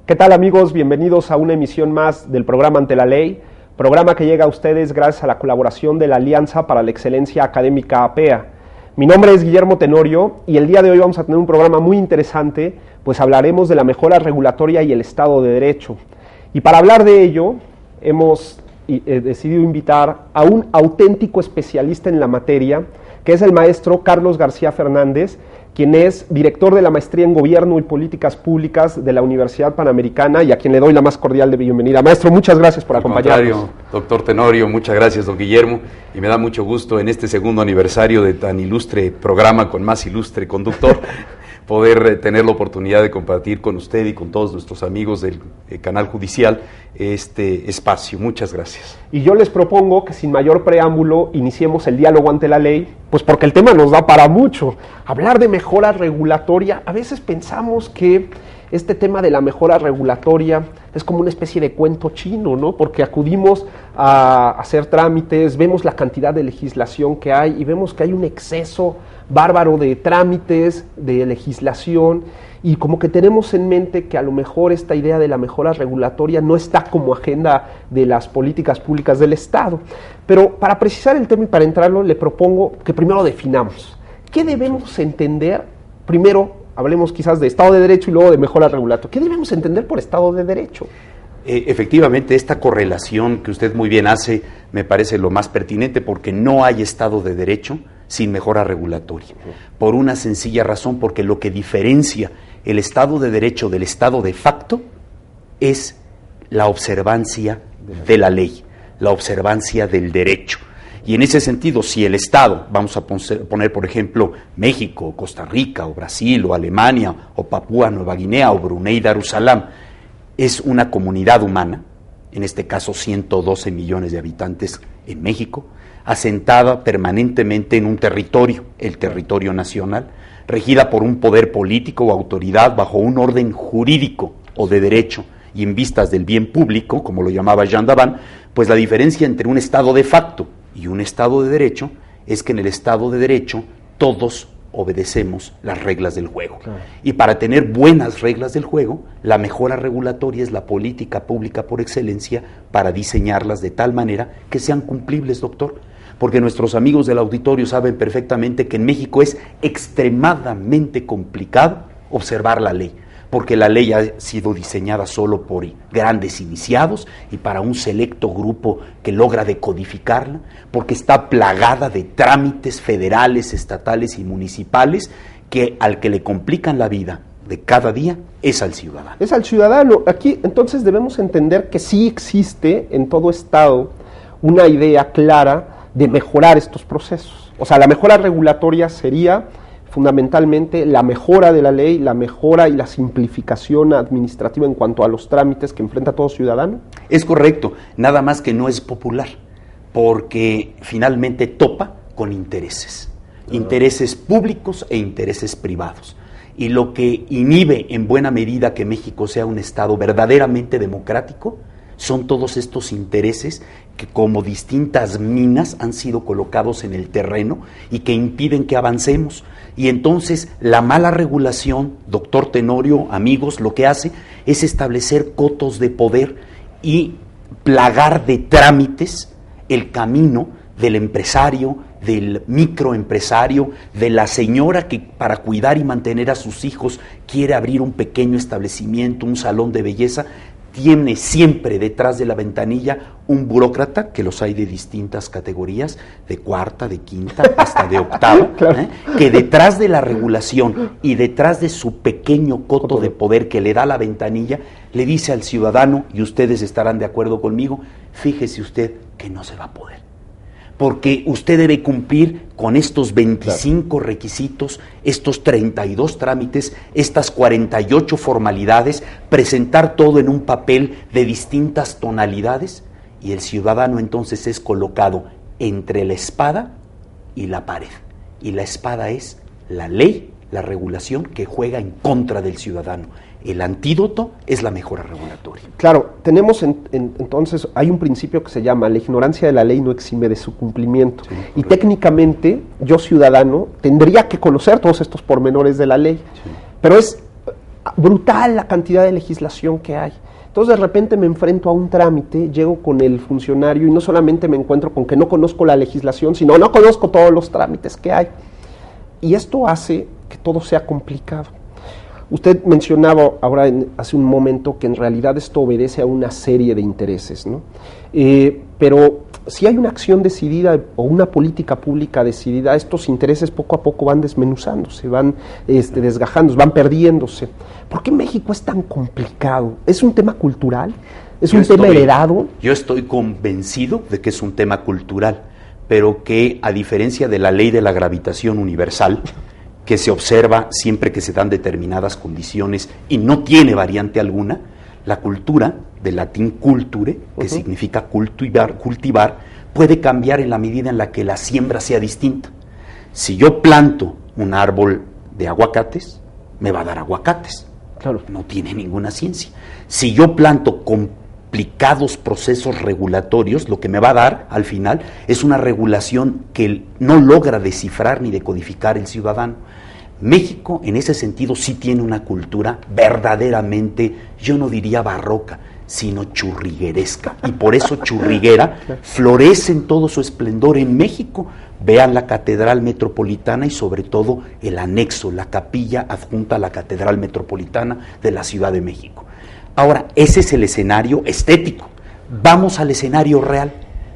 ¿Qué tal, amigos? Bienvenidos a una emisión más del programa Ante la Ley, programa que llega a ustedes gracias a la colaboración de la Alianza para la Excelencia Académica APEA. Mi nombre es Guillermo Tenorio y el día de hoy vamos a tener un programa muy interesante, pues hablaremos de la mejora regulatoria y el Estado de Derecho. Y para hablar de ello, hemos decidido invitar a un auténtico especialista en la materia, que es el maestro Carlos García Fernández, quien es director de la Maestría en Gobierno y Políticas Públicas de la Universidad Panamericana y a quien le doy la más cordial de bienvenida. Maestro, muchas gracias por acompañarnos. Al contrario, doctor Tenorio, muchas gracias, don Guillermo, y me da mucho gusto en este segundo aniversario de tan ilustre programa con más ilustre conductor, poder tener la oportunidad de compartir con usted y con todos nuestros amigos del canal judicial este espacio. Muchas gracias. Y yo les propongo que sin mayor preámbulo iniciemos el diálogo ante la ley, pues porque el tema nos da para mucho. Hablar de mejora regulatoria, a veces pensamos que este tema de la mejora regulatoria es como una especie de cuento chino, ¿no? Porque acudimos a hacer trámites, vemos la cantidad de legislación que hay y vemos que hay un exceso bárbaro de trámites, de legislación, y como que tenemos en mente que a lo mejor esta idea de la mejora regulatoria no está como agenda de las políticas públicas del Estado. Pero para precisar el tema y para entrarlo, le propongo que primero definamos. ¿Qué debemos entender? Primero, hablemos quizás de Estado de Derecho y luego de mejora regulatoria. ¿Qué debemos entender por Estado de Derecho? Efectivamente, esta correlación que usted muy bien hace me parece lo más pertinente, porque no hay Estado de Derecho sin mejora regulatoria, por una sencilla razón, porque lo que diferencia el Estado de Derecho del Estado de facto es la observancia de la ley, la observancia del derecho. Y en ese sentido, si el Estado, vamos a poner por ejemplo México, o Costa Rica, o Brasil, o Alemania, o Papúa Nueva Guinea, o Brunei Darussalam, es una comunidad humana, en este caso 112 millones de habitantes en México, asentada permanentemente en un territorio, el territorio nacional, regida por un poder político o autoridad bajo un orden jurídico o de derecho y en vistas del bien público, como lo llamaba Jean Daban, pues la diferencia entre un Estado de facto y un Estado de derecho es que en el Estado de derecho todos obedecemos las reglas del juego. Claro. Y para tener buenas reglas del juego, la mejora regulatoria es la política pública por excelencia para diseñarlas de tal manera que sean cumplibles, doctor. Porque nuestros amigos del auditorio saben perfectamente que en México es extremadamente complicado observar la ley, porque la ley ha sido diseñada solo por grandes iniciados y para un selecto grupo que logra decodificarla, porque está plagada de trámites federales, estatales y municipales que al que le complican la vida de cada día es al ciudadano. Es al ciudadano. Aquí entonces debemos entender que sí existe en todo Estado una idea clara de mejorar estos procesos. O sea, la mejora regulatoria sería fundamentalmente la mejora de la ley, la mejora y la simplificación administrativa en cuanto a los trámites que enfrenta todo ciudadano. Es correcto, nada más que no es popular, porque finalmente topa con intereses, intereses públicos e intereses privados. Y lo que inhibe en buena medida que México sea un Estado verdaderamente democrático son todos estos intereses que como distintas minas han sido colocados en el terreno y que impiden que avancemos. Y entonces la mala regulación, doctor Tenorio, amigos, lo que hace es establecer cotos de poder y plagar de trámites el camino del empresario, del microempresario, de la señora que para cuidar y mantener a sus hijos quiere abrir un pequeño establecimiento, un salón de belleza. Tiene siempre detrás de la ventanilla un burócrata, que los hay de distintas categorías, de cuarta, de quinta, hasta de octava, claro. Que detrás de la regulación y detrás de su pequeño coto de poder que le da la ventanilla, le dice al ciudadano, y ustedes estarán de acuerdo conmigo, fíjese usted que no se va a poder. Porque usted debe cumplir con estos 25 requisitos, estos 32 trámites, estas 48 formalidades, presentar todo en un papel de distintas tonalidades, y el ciudadano entonces es colocado entre la espada y la pared. Y la espada es la ley, la regulación que juega en contra del ciudadano. El antídoto es la mejora regulatoria. Claro, tenemos entonces, hay un principio que se llama la ignorancia de la ley no exime de su cumplimiento. Sí, y técnicamente, yo ciudadano, tendría que conocer todos estos pormenores de la ley. Sí. Pero es brutal la cantidad de legislación que hay. Entonces de repente me enfrento a un trámite, llego con el funcionario y no solamente me encuentro con que no conozco la legislación, sino no conozco todos los trámites que hay. Y esto hace que todo sea complicado. Usted mencionaba ahora hace un momento que en realidad esto obedece a una serie de intereses, ¿no? Pero si hay una acción decidida o una política pública decidida, estos intereses poco a poco van desmenuzándose, van desgajando, van perdiéndose. ¿Por qué México es tan complicado? ¿Es un tema cultural? ¿Es un tema heredado? Yo estoy convencido de que es un tema cultural, pero que a diferencia de la ley de la gravitación universal, que se observa siempre que se dan determinadas condiciones y no tiene variante alguna, la cultura, del latín culture, que significa cultivar, puede cambiar en la medida en la que la siembra sea distinta. Si yo planto un árbol de aguacates, me va a dar aguacates. Claro. No tiene ninguna ciencia. Si yo planto complicados procesos regulatorios, lo que me va a dar al final es una regulación que no logra descifrar ni decodificar el ciudadano. México en ese sentido sí tiene una cultura verdaderamente, yo no diría barroca, sino churrigueresca, y por eso churriguera florece en todo su esplendor en México. Vean la Catedral Metropolitana y sobre todo el anexo, la capilla adjunta a la Catedral Metropolitana de la Ciudad de México. Ahora, ese es el escenario estético. Vamos al escenario real.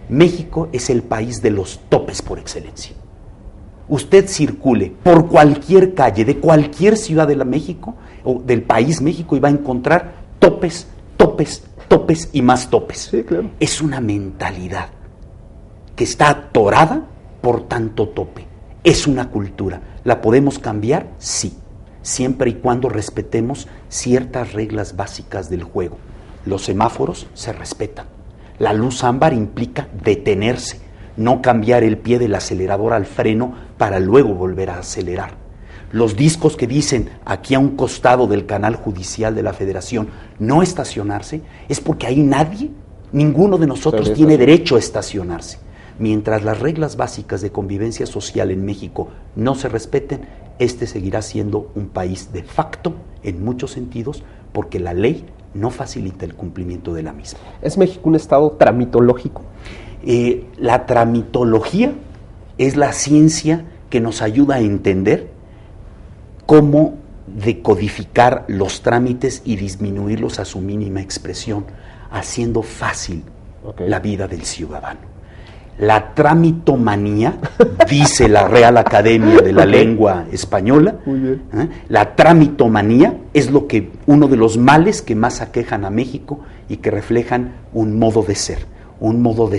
México es el país de los topes por excelencia. Usted circule por cualquier calle de cualquier ciudad de México o del país México y va a encontrar topes, topes, topes y más topes. Sí, claro. Es una mentalidad que está atorada por tanto tope. Es una cultura. ¿La podemos cambiar? Sí, siempre y cuando respetemos ciertas reglas básicas del juego. Los semáforos se respetan. La luz ámbar implica detenerse, no cambiar el pie del acelerador al freno para luego volver a acelerar. Los discos que dicen aquí a un costado del canal judicial de la Federación no estacionarse, es porque ahí ninguno de nosotros tiene derecho a estacionarse. Mientras las reglas básicas de convivencia social en México no se respeten, este seguirá siendo un país de facto en muchos sentidos, porque la ley no facilita el cumplimiento de la misma. ¿Es México un estado tramitológico? La tramitología es la ciencia que nos ayuda a entender cómo decodificar los trámites y disminuirlos a su mínima expresión, haciendo fácil la vida del ciudadano. La tramitomanía, dice la Real Academia de la Lengua Española, la tramitomanía es uno de los males que más aquejan a México y que reflejan un modo de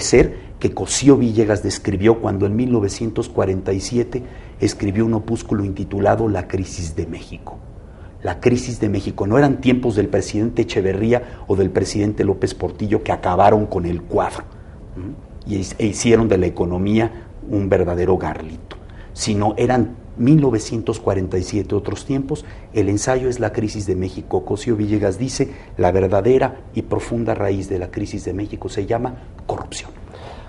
ser que Cosío Villegas describió cuando en 1947 escribió un opúsculo intitulado La crisis de México. La crisis de México, no eran tiempos del presidente Echeverría o del presidente López Portillo que acabaron con el cuadro e hicieron de la economía un verdadero garlito, sino eran 1947 otros tiempos. El ensayo es La crisis de México. Cosío Villegas dice, la verdadera y profunda raíz de la crisis de México se llama corrupción.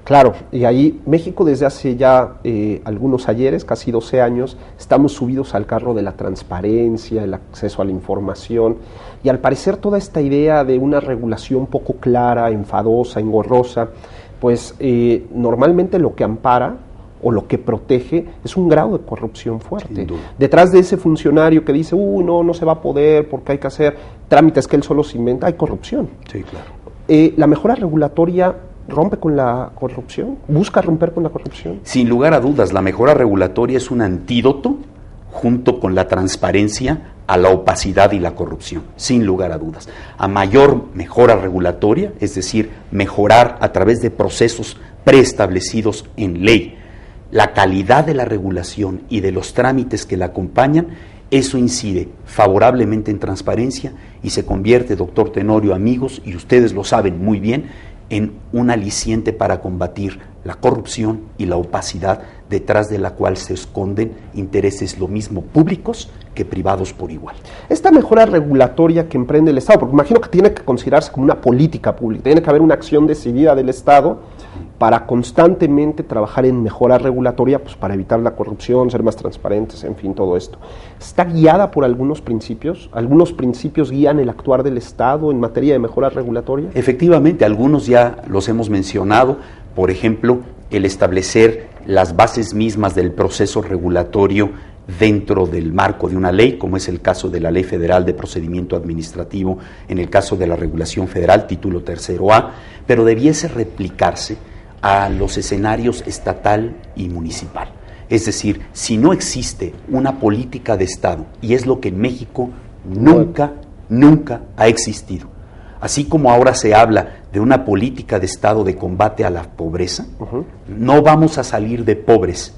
Claro, y ahí México desde hace ya algunos ayeres, casi 12 años, estamos subidos al carro de la transparencia, el acceso a la información, y al parecer toda esta idea de una regulación poco clara, enfadosa, engorrosa, pues normalmente lo que ampara o lo que protege es un grado de corrupción fuerte. Detrás de ese funcionario que dice, no se va a poder porque hay que hacer trámites que él solo se inventa, hay corrupción. Sí, claro. La mejora regulatoria rompe con la corrupción, busca romper con la corrupción. Sin lugar a dudas, la mejora regulatoria es un antídoto junto con la transparencia a la opacidad y la corrupción, sin lugar a dudas. A mayor mejora regulatoria, es decir, mejorar a través de procesos preestablecidos en ley, la calidad de la regulación y de los trámites que la acompañan, eso incide favorablemente en transparencia y se convierte, doctor Tenorio, amigos, y ustedes lo saben muy bien, en un aliciente para combatir la corrupción y la opacidad detrás de la cual se esconden intereses lo mismo públicos que privados por igual. Esta mejora regulatoria que emprende el Estado, porque imagino que tiene que considerarse como una política pública, tiene que haber una acción decidida del Estado para constantemente trabajar en mejora regulatoria, pues para evitar la corrupción, ser más transparentes, en fin, todo esto. ¿Está guiada por algunos principios? ¿Algunos principios guían el actuar del Estado en materia de mejora regulatoria? Efectivamente, algunos ya los hemos mencionado, por ejemplo, el establecer las bases mismas del proceso regulatorio dentro del marco de una ley, como es el caso de la Ley Federal de Procedimiento Administrativo, en el caso de la regulación federal, título 3A, pero debiese replicarse a los escenarios estatal y municipal. Es decir, si no existe una política de Estado, y es lo que en México nunca ha existido, así como ahora se habla de una política de Estado de combate a la pobreza, no vamos a salir de pobres,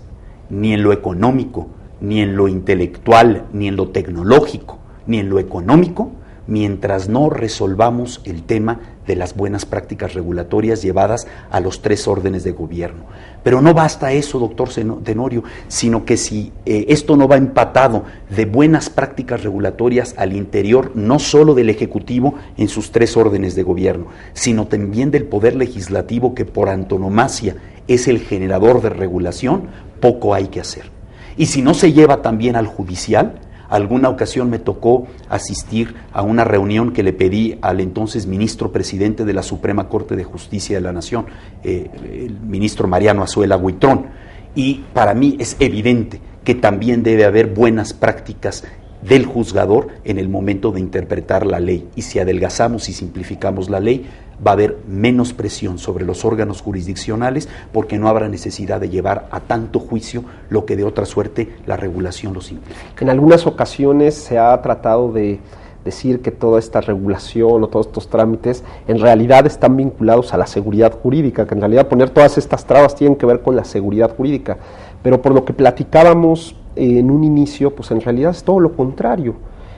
ni en lo económico, ni en lo intelectual, ni en lo tecnológico, ni en lo económico, mientras no resolvamos el tema de las buenas prácticas regulatorias llevadas a los 3 órdenes de gobierno. Pero no basta eso, doctor Tenorio, sino que si esto no va empatado de buenas prácticas regulatorias al interior, no solo del Ejecutivo en sus 3 órdenes de gobierno, sino también del Poder Legislativo, que por antonomasia es el generador de regulación, poco hay que hacer. Y si no se lleva también al judicial, alguna ocasión me tocó asistir a una reunión que le pedí al entonces ministro presidente de la Suprema Corte de Justicia de la Nación, el ministro Mariano Azuela Huitrón, y para mí es evidente que también debe haber buenas prácticas del juzgador en el momento de interpretar la ley, y si adelgazamos y simplificamos la ley, va a haber menos presión sobre los órganos jurisdiccionales, porque no habrá necesidad de llevar a tanto juicio lo que de otra suerte la regulación lo simplifica. En algunas ocasiones se ha tratado de decir que toda esta regulación o todos estos trámites en realidad están vinculados a la seguridad jurídica, que en realidad poner todas estas trabas tienen que ver con la seguridad jurídica, pero por lo que platicábamos en un inicio, pues en realidad es todo lo contrario.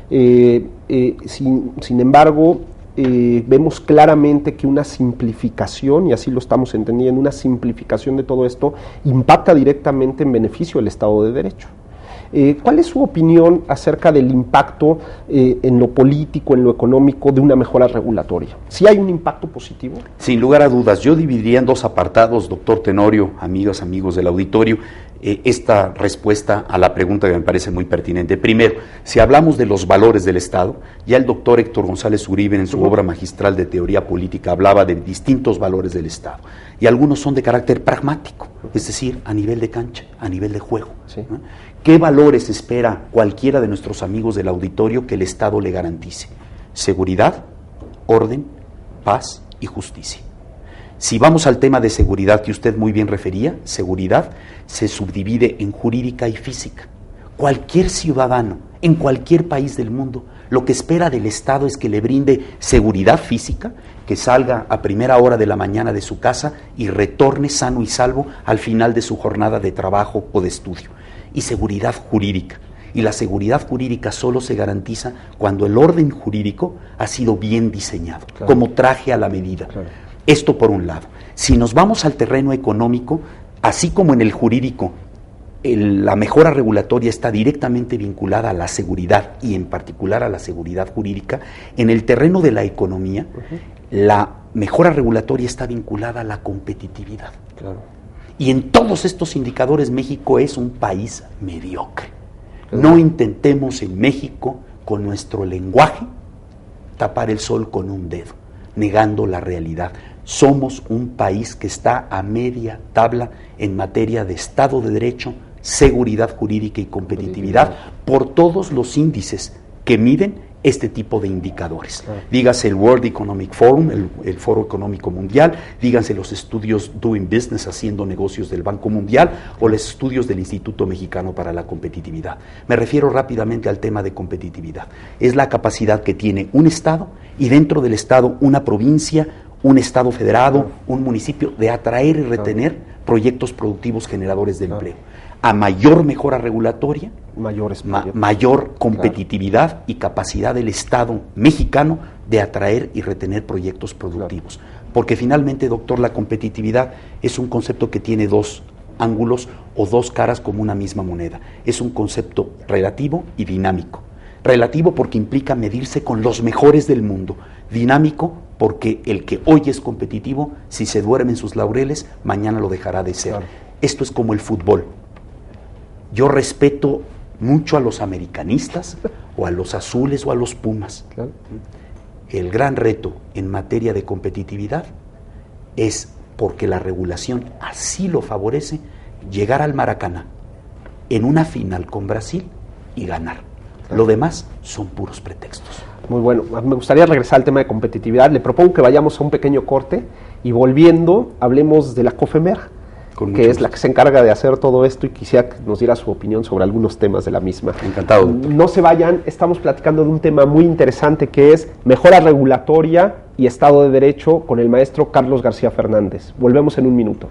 Sin embargo, vemos claramente que una simplificación, y así lo estamos entendiendo, una simplificación de todo esto impacta directamente en beneficio del Estado de Derecho. ¿Cuál es su opinión acerca del impacto en lo político, en lo económico, de una mejora regulatoria? ¿Sí hay un impacto positivo? Sin lugar a dudas. Yo dividiría en 2 apartados, doctor Tenorio, amigos del auditorio, esta respuesta a la pregunta que me parece muy pertinente. Primero, si hablamos de los valores del Estado, ya el doctor Héctor González Uribe en su obra magistral de teoría política hablaba de distintos valores del Estado, y algunos son de carácter pragmático, es decir, a nivel de cancha, a nivel de juego. Sí. ¿No? ¿Qué valores espera cualquiera de nuestros amigos del auditorio que el Estado le garantice? Seguridad, orden, paz y justicia. Si vamos al tema de seguridad que usted muy bien refería, seguridad se subdivide en jurídica y física. Cualquier ciudadano en cualquier país del mundo lo que espera del Estado es que le brinde seguridad física, que salga a primera hora de la mañana de su casa y retorne sano y salvo al final de su jornada de trabajo o de estudio. Y seguridad jurídica. Y la seguridad jurídica solo se garantiza cuando el orden jurídico ha sido bien diseñado, claro, como traje a la medida. Claro. Esto por un lado. Si nos vamos al terreno económico, así como en el jurídico, la mejora regulatoria está directamente vinculada a la seguridad y en particular a la seguridad jurídica, en el terreno de la economía, la mejora regulatoria está vinculada a la competitividad. Claro. Y en todos estos indicadores México es un país mediocre. No intentemos en México, con nuestro lenguaje, tapar el sol con un dedo, negando la realidad. Somos un país que está a media tabla en materia de Estado de Derecho, seguridad jurídica y competitividad por todos los índices que miden este tipo de indicadores. Dígase el World Economic Forum, el Foro Económico Mundial, díganse los estudios Doing Business, haciendo negocios del Banco Mundial, o los estudios del Instituto Mexicano para la Competitividad. Me refiero rápidamente al tema de competitividad. Es la capacidad que tiene un Estado y dentro del Estado una provincia, un Estado federado, un municipio, de atraer y retener proyectos productivos generadores de empleo. A mayor mejora regulatoria, mayor competitividad y capacidad del Estado mexicano de atraer y retener proyectos productivos. Porque finalmente, doctor, la competitividad es un concepto que tiene dos ángulos o dos caras como una misma moneda. Es un concepto relativo y dinámico. Relativo porque implica medirse con los mejores del mundo. Dinámico porque el que hoy es competitivo, si se duerme en sus laureles, mañana lo dejará de ser. Claro. Esto es como el fútbol. Yo respeto mucho a los americanistas, o a los azules, o a los Pumas. Claro. El gran reto en materia de competitividad es, porque la regulación así lo favorece, llegar al Maracaná en una final con Brasil y ganar. Lo demás son puros pretextos. Muy bueno. Me gustaría regresar al tema de competitividad. Le propongo que vayamos a un pequeño corte y volviendo hablemos de la COFEMER, que es la que se encarga de hacer todo esto, y quisiera que nos diera su opinión sobre algunos temas de la misma. Encantado, doctor. No se vayan, estamos platicando de un tema muy interesante que es mejora regulatoria y Estado de Derecho con el maestro Carlos García Fernández. Volvemos en un minuto.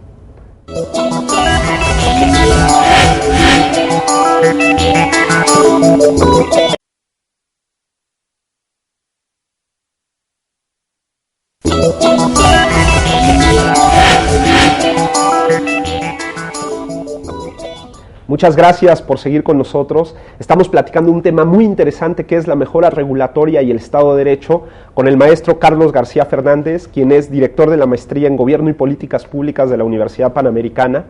Muchas gracias por seguir con nosotros. Estamos platicando un tema muy interesante que es la mejora regulatoria y el Estado de Derecho con el maestro Carlos García Fernández, quien es director de la maestría en Gobierno y Políticas Públicas de la Universidad Panamericana.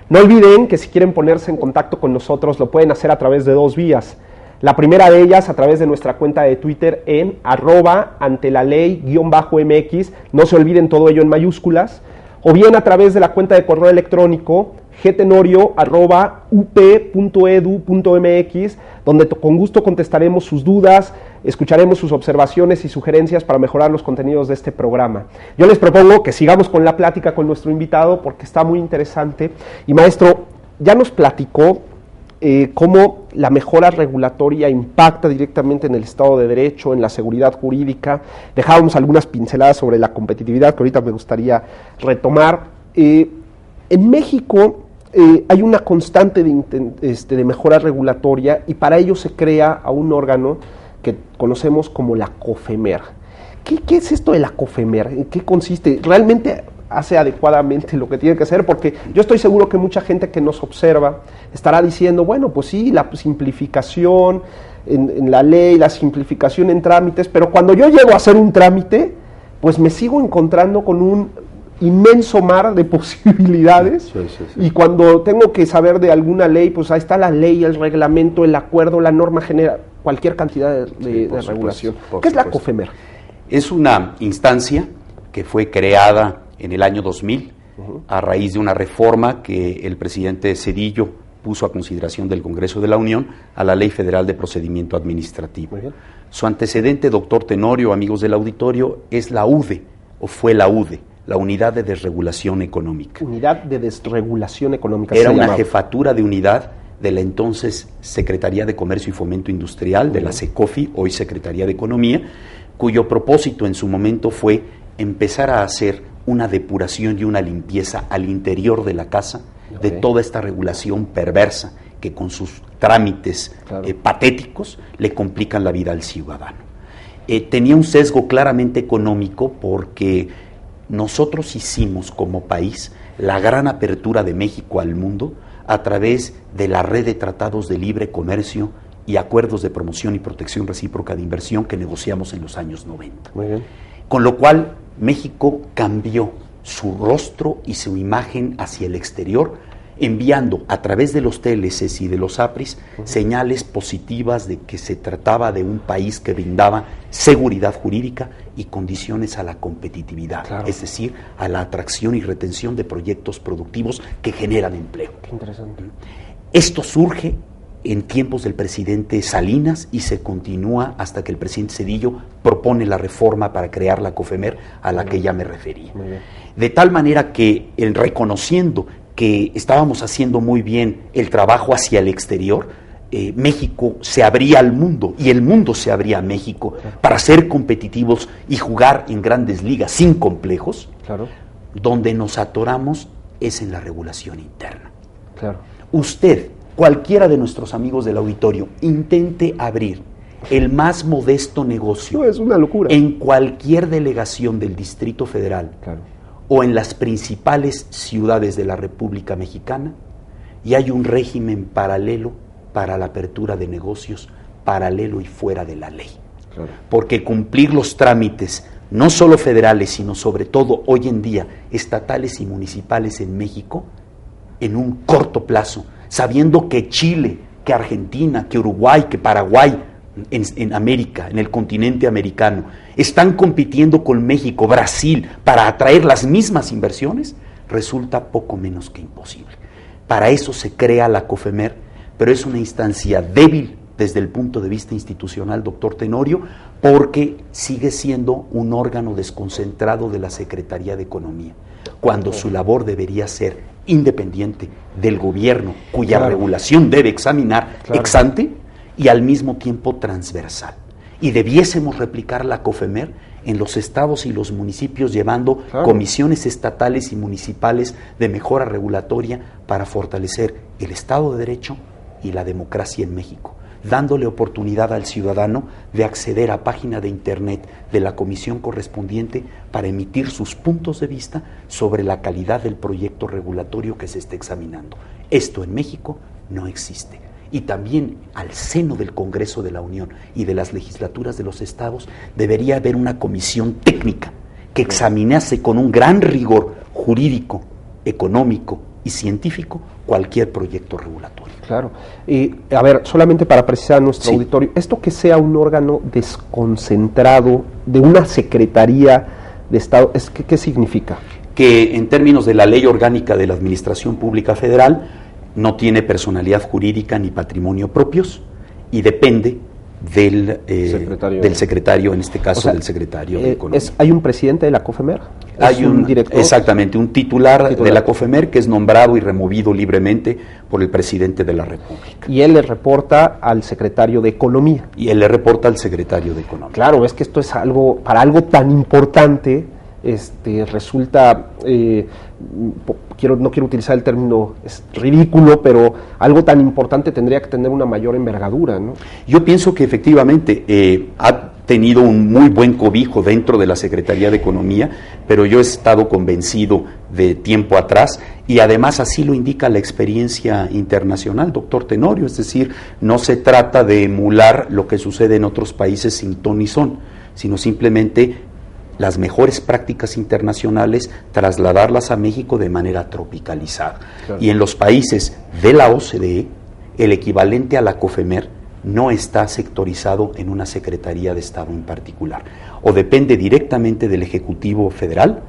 No olviden que si quieren ponerse en contacto con nosotros lo pueden hacer a través de dos vías. La primera de ellas a través de nuestra cuenta de Twitter en @antelaley_MX, no se olviden todo ello en mayúsculas, o bien a través de la cuenta de correo electrónico gtenorio@up.edu.mx, donde con gusto contestaremos sus dudas, escucharemos sus observaciones y sugerencias para mejorar los contenidos de este programa. Yo les propongo que sigamos con la plática con nuestro invitado porque está muy interesante. Y maestro, ya nos platicó cómo la mejora regulatoria impacta directamente en el Estado de Derecho, en la seguridad jurídica. Dejábamos algunas pinceladas sobre la competitividad que ahorita me gustaría retomar. En México hay una constante de mejora regulatoria y para ello se crea a un órgano que conocemos como la COFEMER. ¿Qué es esto de la COFEMER? ¿En qué consiste? ¿Realmente hace adecuadamente lo que tiene que hacer? Porque yo estoy seguro que mucha gente que nos observa estará diciendo, bueno, pues sí, la simplificación en la ley, la simplificación en trámites, pero cuando yo llego a hacer un trámite, pues me sigo encontrando con un inmenso mar de posibilidades. Sí. Y cuando tengo que saber de alguna ley, pues ahí está la ley, el reglamento, el acuerdo, la norma general, cualquier cantidad de regulación. ¿Qué es la COFEMER? Es una instancia que fue creada en el año 2000 a raíz de una reforma que el presidente Zedillo puso a consideración del Congreso de la Unión a la Ley Federal de Procedimiento Administrativo. Su antecedente, doctor Tenorio, amigos del auditorio, es la UDE, o fue la UDE, la Unidad de Desregulación Económica. Unidad de Desregulación Económica. Era una jefatura de unidad de la entonces Secretaría de Comercio y Fomento Industrial, de la SECOFI, hoy Secretaría de Economía, cuyo propósito en su momento fue empezar a hacer una depuración y una limpieza al interior de la casa de toda esta regulación perversa que con sus trámites patéticos le complican la vida al ciudadano. Tenía un sesgo claramente económico porque nosotros hicimos como país la gran apertura de México al mundo a través de la red de tratados de libre comercio y acuerdos de promoción y protección recíproca de inversión que negociamos en los años 90. Muy bien. Con lo cual México cambió su rostro y su imagen hacia el exterior, enviando a través de los TLCs y de los APRIS señales positivas de que se trataba de un país que brindaba seguridad jurídica y condiciones a la competitividad, es decir, a la atracción y retención de proyectos productivos que generan empleo. Qué interesante. Esto surge en tiempos del presidente Salinas y se continúa hasta que el presidente Zedillo propone la reforma para crear la COFEMER a la que ya me refería. De tal manera que, reconociendo que estábamos haciendo muy bien el trabajo hacia el exterior, México se abría al mundo y el mundo se abría a México para ser competitivos y jugar en grandes ligas sin complejos. Donde nos atoramos es en la regulación interna. Usted, cualquiera de nuestros amigos del auditorio, intente abrir el más modesto negocio, No, es una locura. en cualquier delegación del Distrito Federal, Claro. o en las principales ciudades de la República Mexicana, y hay un régimen paralelo para la apertura de negocios, paralelo y fuera de la ley. Claro. Porque cumplir los trámites, no solo federales, sino sobre todo hoy en día estatales y municipales en México, en un corto plazo, sabiendo que Chile, que Argentina, que Uruguay, que Paraguay, en América, en el continente americano, están compitiendo con México, Brasil, para atraer las mismas inversiones, resulta poco menos que imposible. Para eso se crea la COFEMER, pero es una instancia débil desde el punto de vista institucional, doctor Tenorio, porque sigue siendo un órgano desconcentrado de la Secretaría de Economía, cuando su labor debería ser independiente del gobierno, cuya regulación debe examinar ex ante y al mismo tiempo transversal. Y debiésemos replicar la COFEMER en los estados y los municipios, llevando comisiones estatales y municipales de mejora regulatoria para fortalecer el Estado de Derecho y la democracia en México, dándole oportunidad al ciudadano de acceder a página de internet de la comisión correspondiente para emitir sus puntos de vista sobre la calidad del proyecto regulatorio que se esté examinando. Esto en México no existe. Y también al seno del Congreso de la Unión y de las legislaturas de los estados debería haber una comisión técnica que examinase con un gran rigor jurídico, económico y científico cualquier proyecto regulatorio. Claro. A ver, solamente para precisar a nuestro auditorio, esto que sea un órgano desconcentrado de una Secretaría de Estado, ¿qué significa? Que en términos de la Ley Orgánica de la Administración Pública Federal, no tiene personalidad jurídica ni patrimonio propios y depende del secretario, en este caso, o sea, del secretario de Economía. ¿Hay un presidente de la COFEMER? Hay un director. Exactamente, un titular de la COFEMER que es nombrado y removido libremente por el presidente de la República. Y él le reporta al secretario de Economía. Y él le reporta al secretario de Economía. Claro, es que esto es algo, para algo tan importante, resulta, no quiero utilizar el término, es ridículo, pero algo tan importante tendría que tener una mayor envergadura, ¿no? Yo pienso que efectivamente ha tenido un muy buen cobijo dentro de la Secretaría de Economía, pero yo he estado convencido de tiempo atrás, y además así lo indica la experiencia internacional, doctor Tenorio, es decir, no se trata de emular lo que sucede en otros países sin ton ni son, sino simplemente las mejores prácticas internacionales, trasladarlas a México de manera tropicalizada. Claro. Y en los países de la OCDE, el equivalente a la COFEMER no está sectorizado en una Secretaría de Estado en particular. O depende directamente del Ejecutivo Federal,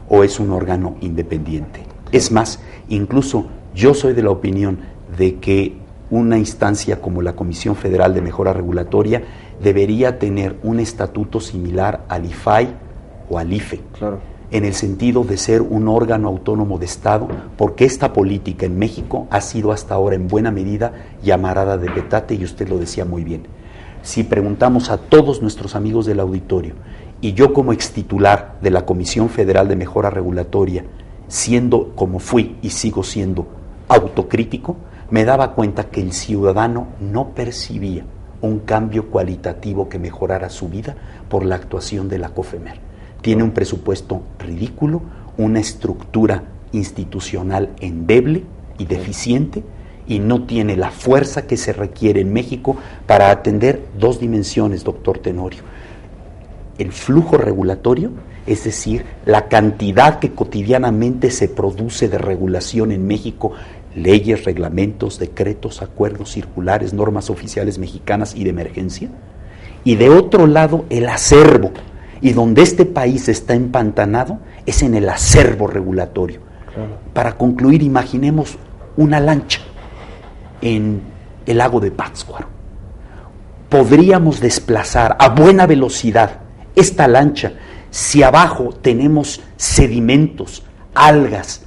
o es un órgano independiente. Es más, incluso yo soy de la opinión de que una instancia como la Comisión Federal de Mejora Regulatoria debería tener un estatuto similar al IFAI o al IFE, en el sentido de ser un órgano autónomo de Estado, porque esta política en México ha sido hasta ahora en buena medida llamarada de petate, y usted lo decía muy bien. Si preguntamos a todos nuestros amigos del auditorio, y yo como extitular de la Comisión Federal de Mejora Regulatoria, siendo como fui y sigo siendo autocrítico, me daba cuenta que el ciudadano no percibía un cambio cualitativo que mejorara su vida por la actuación de la COFEMER. Tiene un presupuesto ridículo, una estructura institucional endeble y deficiente, y no tiene la fuerza que se requiere en México para atender dos dimensiones, doctor Tenorio. El flujo regulatorio, es decir, la cantidad que cotidianamente se produce de regulación en México, leyes, reglamentos, decretos, acuerdos, circulares, normas oficiales mexicanas y de emergencia, y de otro lado el acervo, y donde este país está empantanado es en el acervo regulatorio. Claro. Para concluir, imaginemos una lancha en el lago de Pátzcuaro. Podríamos desplazar a buena velocidad esta lancha si abajo tenemos sedimentos, algas,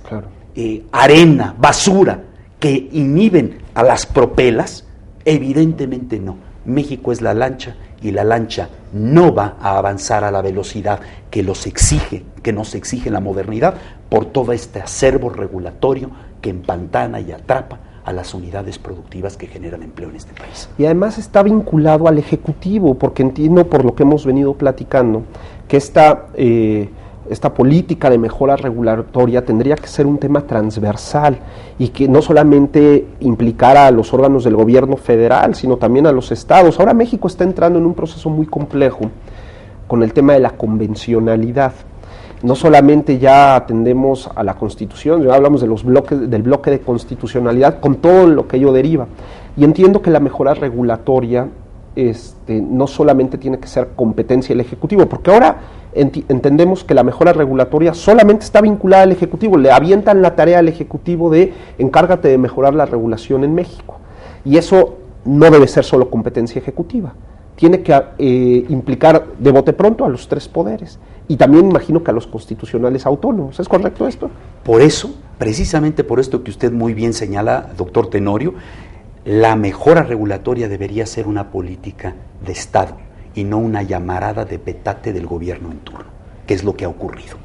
arena, basura que inhiben a las propelas. Evidentemente no. México es la lancha, y la lancha no va a avanzar a la velocidad que nos exige la modernidad, por todo este acervo regulatorio que empantana y atrapa a las unidades productivas que generan empleo en este país. Y además está vinculado al Ejecutivo, porque entiendo por lo que hemos venido platicando, que esta política de mejora regulatoria tendría que ser un tema transversal y que no solamente implicara a los órganos del gobierno federal, sino también a los estados. Ahora México está entrando en un proceso muy complejo con el tema de la convencionalidad. No solamente ya atendemos a la Constitución, ya hablamos de del bloque de constitucionalidad con todo lo que ello deriva. Y entiendo que la mejora regulatoria no solamente tiene que ser competencia del Ejecutivo, porque ahora entendemos que la mejora regulatoria solamente está vinculada al Ejecutivo, le avientan la tarea al Ejecutivo de encárgate de mejorar la regulación en México. Y eso no debe ser solo competencia ejecutiva, tiene que implicar de bote pronto a los tres poderes y también imagino que a los constitucionales autónomos. ¿Es correcto esto? Por eso, precisamente por esto que usted muy bien señala, doctor Tenorio, la mejora regulatoria debería ser una política de Estado y no una llamarada de petate del gobierno en turno, que es lo que ha ocurrido.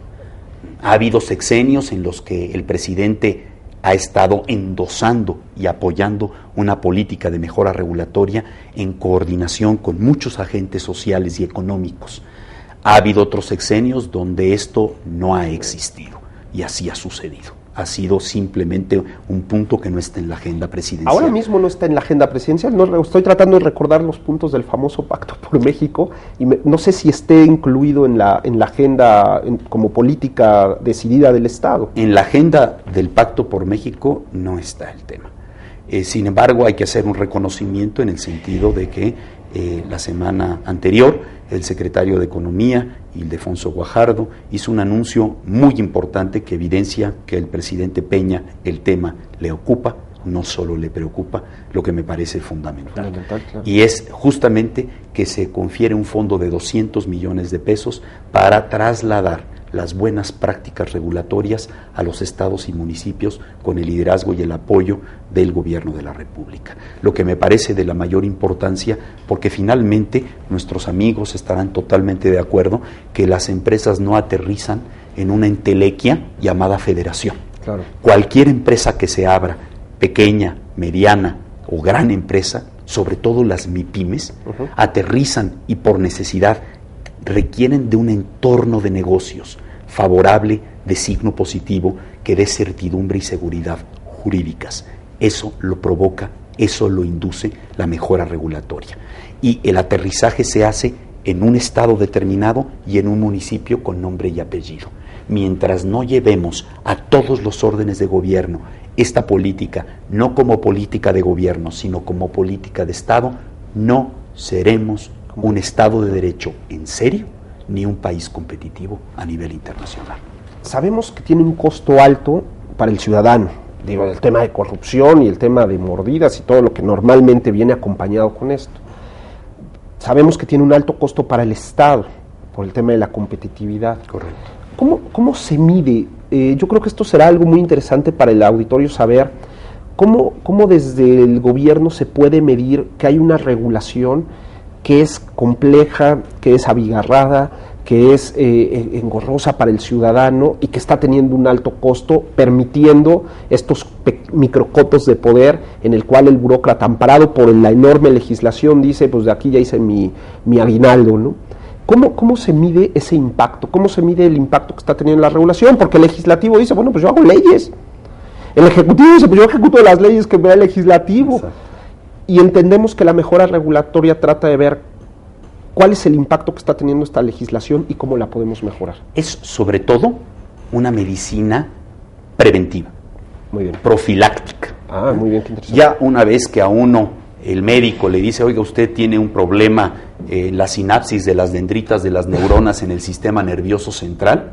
Ha habido sexenios en los que el presidente ha estado endosando y apoyando una política de mejora regulatoria en coordinación con muchos agentes sociales y económicos. Ha habido otros sexenios donde esto no ha existido y así ha sucedido. Ha sido simplemente un punto que no está en la agenda presidencial. Ahora mismo no está en la agenda presidencial. No, estoy tratando de recordar los puntos del famoso Pacto por México y no sé si esté incluido en la agenda como política decidida del Estado. En la agenda del Pacto por México no está el tema. Sin embargo, hay que hacer un reconocimiento en el sentido de que la semana anterior el secretario de Economía, Ildefonso Guajardo, hizo un anuncio muy importante que evidencia que el presidente Peña el tema le ocupa, no solo le preocupa, lo que me parece fundamental. Claro. Y es justamente que se confiere un fondo de 200 millones de pesos para trasladar las buenas prácticas regulatorias a los estados y municipios con el liderazgo y el apoyo del gobierno de la República. Lo que me parece de la mayor importancia, porque finalmente nuestros amigos estarán totalmente de acuerdo que las empresas no aterrizan en una entelequia llamada federación. Claro. Cualquier empresa que se abra, pequeña, mediana o gran empresa, sobre todo las MIPYMES, aterrizan y por necesidad requieren de un entorno de negocios favorable, de signo positivo, que dé certidumbre y seguridad jurídicas. Eso lo provoca, eso lo induce la mejora regulatoria. Y el aterrizaje se hace en un estado determinado y en un municipio con nombre y apellido. Mientras no llevemos a todos los órdenes de gobierno esta política, no como política de gobierno, sino como política de Estado, no seremos un Estado de Derecho en serio, ni un país competitivo a nivel internacional. Sabemos que tiene un costo alto para el ciudadano, digo, el tema de corrupción y el tema de mordidas y todo lo que normalmente viene acompañado con esto. Sabemos que tiene un alto costo para el Estado, por el tema de la competitividad. Correcto. ¿Cómo se mide? Yo creo que esto será algo muy interesante para el auditorio saber cómo desde el gobierno se puede medir que hay una regulación que es compleja, que es abigarrada, que es engorrosa para el ciudadano y que está teniendo un alto costo, permitiendo estos microcotos de poder en el cual el burócrata, amparado por la enorme legislación, dice, pues de aquí ya hice mi aguinaldo, ¿no? ¿Cómo se mide ese impacto? ¿Cómo se mide el impacto que está teniendo la regulación? Porque el legislativo dice, bueno, pues yo hago leyes. El ejecutivo dice, pues yo ejecuto las leyes que me da el legislativo. Exacto. Y entendemos que la mejora regulatoria trata de ver cuál es el impacto que está teniendo esta legislación y cómo la podemos mejorar. Es sobre todo una medicina preventiva, muy bien, profiláctica. Muy bien, qué interesante. Ya una vez que a uno el médico le dice, oiga, usted tiene un problema en la sinapsis de las dendritas de las neuronas en el sistema nervioso central,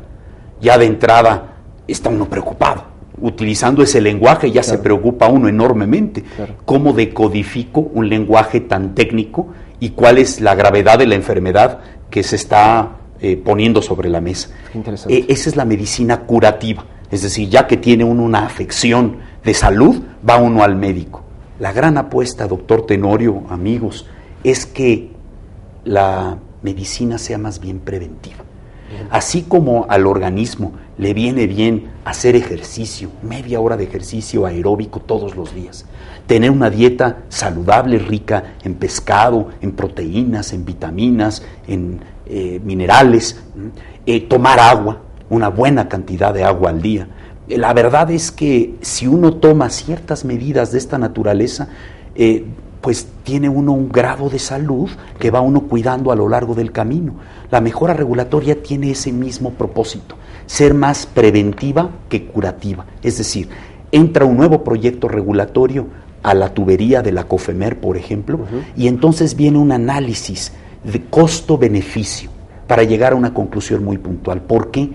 ya de entrada está uno preocupado. Utilizando ese lenguaje ya se preocupa uno enormemente. ¿Cómo decodifico un lenguaje tan técnico y cuál es la gravedad de la enfermedad que se está poniendo sobre la mesa? Esa es la medicina curativa. Es decir, ya que tiene uno una afección de salud, va uno al médico. La gran apuesta, doctor Tenorio, amigos, es que la medicina sea más bien preventiva. Así como al organismo le viene bien hacer ejercicio, media hora de ejercicio aeróbico todos los días, tener una dieta saludable, rica en pescado, en proteínas, en vitaminas, en minerales, tomar agua, una buena cantidad de agua al día. La verdad es que si uno toma ciertas medidas de esta naturaleza, pues tiene uno un grado de salud que va uno cuidando a lo largo del camino. La mejora regulatoria tiene ese mismo propósito, ser más preventiva que curativa. Es decir, entra un nuevo proyecto regulatorio a la tubería de la COFEMER, por ejemplo, y entonces viene un análisis de costo-beneficio para llegar a una conclusión muy puntual. ¿Por qué?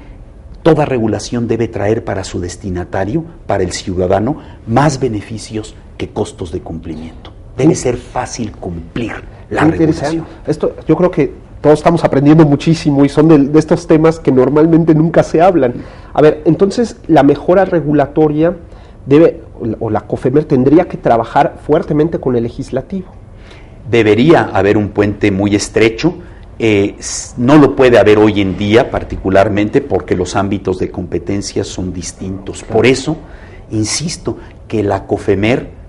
Toda regulación debe traer para su destinatario, para el ciudadano, más beneficios que costos de cumplimiento. Debe ser fácil cumplir la regulación. Esto, yo creo que todos estamos aprendiendo muchísimo y son de estos temas que normalmente nunca se hablan. A ver, entonces la mejora regulatoria debe, o la COFEMER tendría que trabajar fuertemente con el legislativo. Debería haber un puente muy estrecho. No lo puede haber hoy en día, particularmente porque los ámbitos de competencia son distintos. Claro. Por eso, insisto, que la COFEMER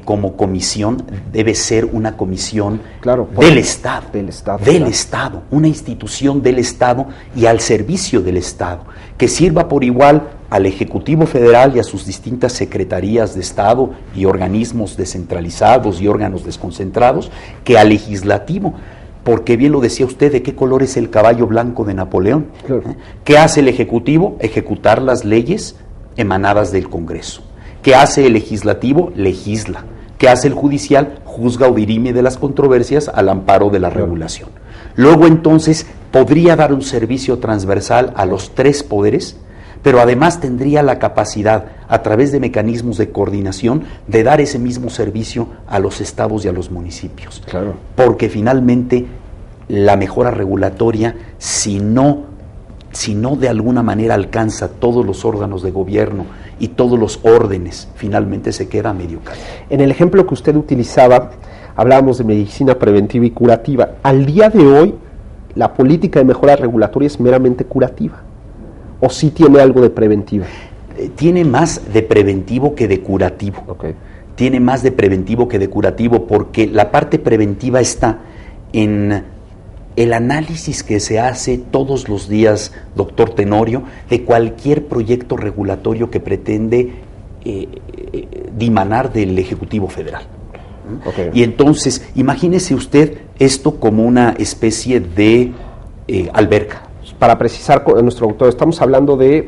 como comisión debe ser una comisión del Estado, una institución del Estado y al servicio del Estado, que sirva por igual al Ejecutivo Federal y a sus distintas secretarías de Estado y organismos descentralizados y órganos desconcentrados, que al Legislativo. Porque bien lo decía usted, ¿de qué color es el caballo blanco de Napoleón? Claro. ¿Qué hace el Ejecutivo? Ejecutar las leyes emanadas del Congreso. ¿Qué hace el Legislativo? Legisla. ¿Qué hace el Judicial? Juzga o dirime de las controversias al amparo de la regulación. Luego entonces podría dar un servicio transversal a los tres poderes, pero además tendría la capacidad, a través de mecanismos de coordinación, de dar ese mismo servicio a los estados y a los municipios. Claro. Porque finalmente la mejora regulatoria, si no de alguna manera alcanza todos los órganos de gobierno y todos los órdenes, finalmente se queda a medio camino. En el ejemplo que usted utilizaba, hablábamos de medicina preventiva y curativa. Al día de hoy, la política de mejora regulatoria es meramente curativa. ¿O sí tiene algo de preventivo? Tiene más de preventivo que de curativo. Okay. Tiene más de preventivo que de curativo, porque la parte preventiva está en el análisis que se hace todos los días, doctor Tenorio, de cualquier proyecto regulatorio que pretende dimanar del Ejecutivo Federal. Okay. Y entonces, imagínese usted esto como una especie de alberca. Para precisar, nuestro doctor, estamos hablando de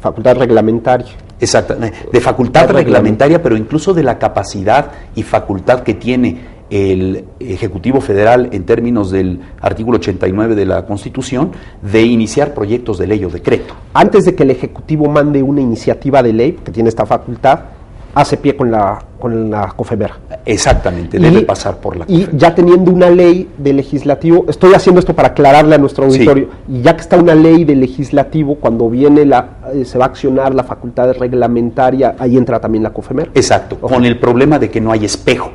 facultad reglamentaria. Exactamente, de facultad reglamentaria, pero incluso de la capacidad y facultad que tiene el Ejecutivo Federal en términos del artículo 89 de la Constitución de iniciar proyectos de ley o decreto. Antes de que el Ejecutivo mande una iniciativa de ley, que tiene esta facultad, hace pie con la COFEMER. Exactamente, debe pasar por la COFEMER. Y ya teniendo una ley de legislativo, estoy haciendo esto para aclararle a nuestro auditorio, sí. Y ya que está una ley de legislativo, cuando viene se va a accionar la facultad reglamentaria, ahí entra también la COFEMER. Exacto, okay. Con el problema de que no hay espejo,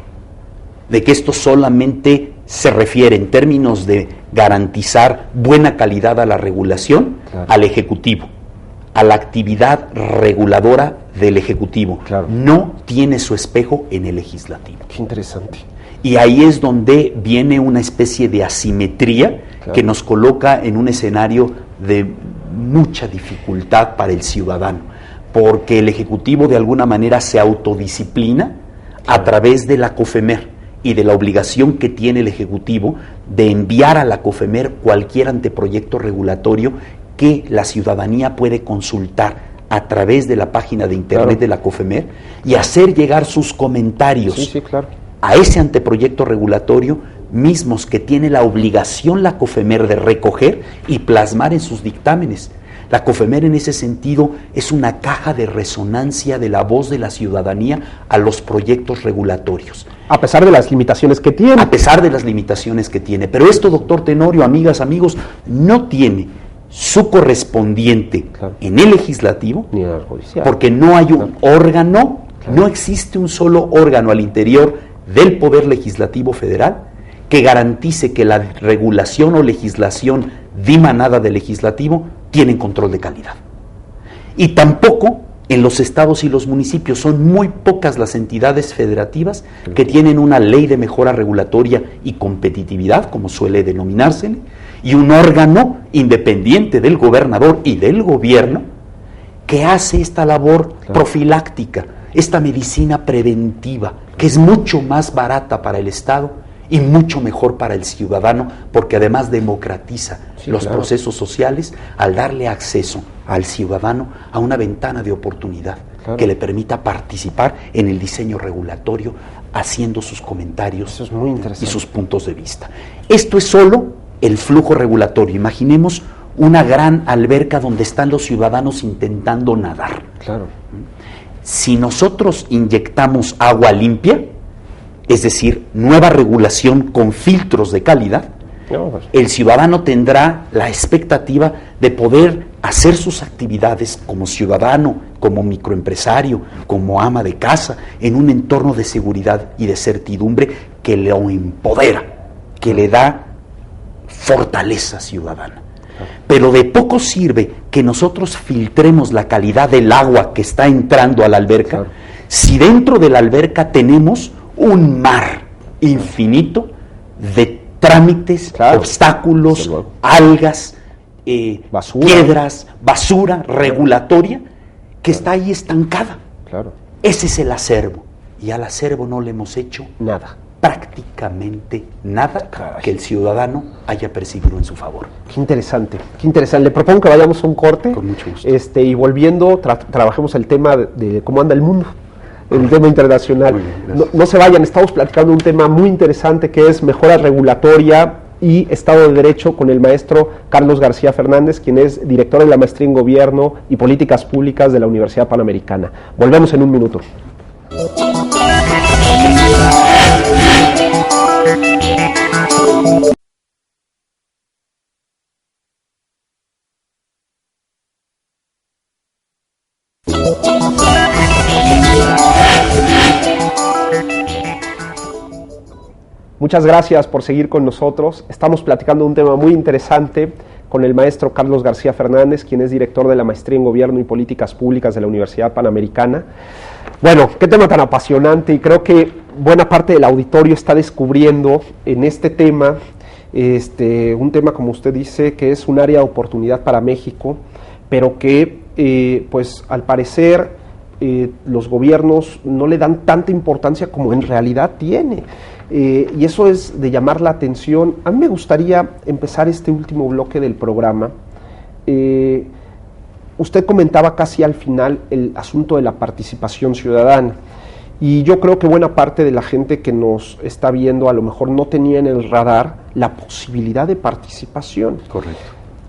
de que esto solamente se refiere en términos de garantizar buena calidad a la regulación, claro, al Ejecutivo, a la actividad reguladora del Ejecutivo. Claro. No tiene su espejo en el Legislativo. Qué interesante. Y ahí es donde viene una especie de asimetría, claro, que nos coloca en un escenario de mucha dificultad para el ciudadano, porque el Ejecutivo de alguna manera se autodisciplina, claro, a través de la COFEMER y de la obligación que tiene el Ejecutivo de enviar a la COFEMER cualquier anteproyecto regulatorio que la ciudadanía puede consultar a través de la página de internet, claro, de la COFEMER, y hacer llegar sus comentarios, sí, claro, a ese anteproyecto regulatorio, mismos que tiene la obligación la COFEMER de recoger y plasmar en sus dictámenes. La COFEMER en ese sentido es una caja de resonancia de la voz de la ciudadanía a los proyectos regulatorios. A pesar de las limitaciones que tiene. A pesar de las limitaciones que tiene. Pero esto, doctor Tenorio, amigas, amigos, no tiene su correspondiente, claro, en el Legislativo, ni en el Judicial, porque no hay un, claro, órgano, claro, no existe un solo órgano al interior del Poder Legislativo Federal que garantice que la regulación o legislación dimanada del legislativo, tienen control de calidad. Y tampoco en los estados y los municipios, son muy pocas las entidades federativas que tienen una ley de mejora regulatoria y competitividad, como suele denominársele, y un órgano independiente del gobernador y del gobierno que hace esta labor profiláctica, esta medicina preventiva, que es mucho más barata para el Estado y mucho mejor para el ciudadano, porque además democratiza los procesos sociales al darle acceso al ciudadano a una ventana de oportunidad que le permita participar en el diseño regulatorio, haciendo sus comentarios y sus puntos de vista. Esto es solo el flujo regulatorio. Imaginemos una gran alberca donde están los ciudadanos intentando nadar. Si nosotros inyectamos agua limpia, es decir, nueva regulación con filtros de calidad, el ciudadano tendrá la expectativa de poder hacer sus actividades como ciudadano, como microempresario, como ama de casa, en un entorno de seguridad y de certidumbre que lo empodera, que le da fortaleza ciudadana. Pero de poco sirve que nosotros filtremos la calidad del agua que está entrando a la alberca, si dentro de la alberca tenemos un mar infinito de trámites, obstáculos, algas, piedras, basura regulatoria que está ahí estancada. Ese es el acervo, y al acervo no le hemos hecho nada, prácticamente nada que el ciudadano haya percibido en su favor. Qué interesante, qué interesante. Le propongo que vayamos a un corte. Con mucho gusto. Y volviendo, trabajemos el tema de cómo anda el mundo, el tema internacional. No se vayan, estamos platicando un tema muy interesante que es mejora regulatoria y Estado de Derecho con el maestro Carlos García Fernández, quien es director de la Maestría en Gobierno y Políticas Públicas de la Universidad Panamericana. Volvemos en un minuto. Muchas gracias por seguir con nosotros. Estamos platicando un tema muy interesante con el maestro Carlos García Fernández, quien es director de la Maestría en Gobierno y Políticas Públicas de la Universidad Panamericana. Bueno, qué tema tan apasionante, y creo que buena parte del auditorio está descubriendo en este tema, un tema, como usted dice, que es un área de oportunidad para México, pero que, pues, al parecer, los gobiernos no le dan tanta importancia como en realidad tiene. Y eso es de llamar la atención. A mí me gustaría empezar este último bloque del programa. Usted comentaba casi al final el asunto de la participación ciudadana, y yo creo que buena parte de la gente que nos está viendo a lo mejor no tenía en el radar la posibilidad de participación. Correcto.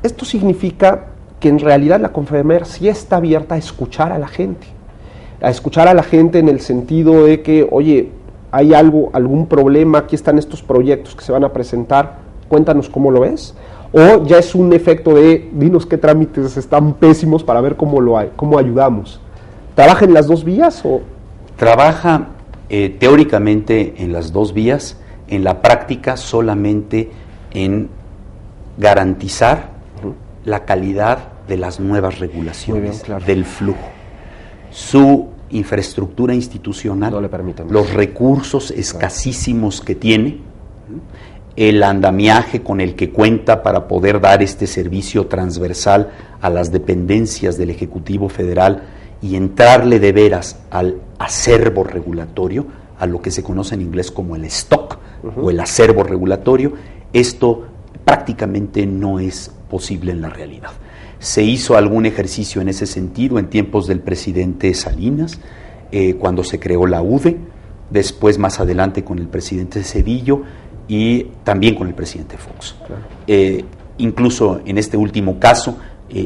Esto significa que en realidad la Confemer sí está abierta a escuchar a la gente en el sentido de que, oye, hay algún problema, aquí están estos proyectos que se van a presentar, cuéntanos cómo lo ves, o ya es un efecto de dinos qué trámites están pésimos para ver cómo ayudamos. ¿Trabaja en las dos vías o...? Trabaja teóricamente en las dos vías, en la práctica solamente en garantizar la calidad de las nuevas regulaciones, del flujo. Su infraestructura institucional, no le permiten los recursos escasísimos que tiene, el andamiaje con el que cuenta para poder dar este servicio transversal a las dependencias del Ejecutivo Federal y entrarle de veras al acervo regulatorio, a lo que se conoce en inglés como el stock o el acervo regulatorio, esto prácticamente no es posible en la realidad. Se hizo algún ejercicio en ese sentido en tiempos del presidente Salinas, cuando se creó la UDE, después más adelante con el presidente Zedillo y también con el presidente Fox. Incluso en este último caso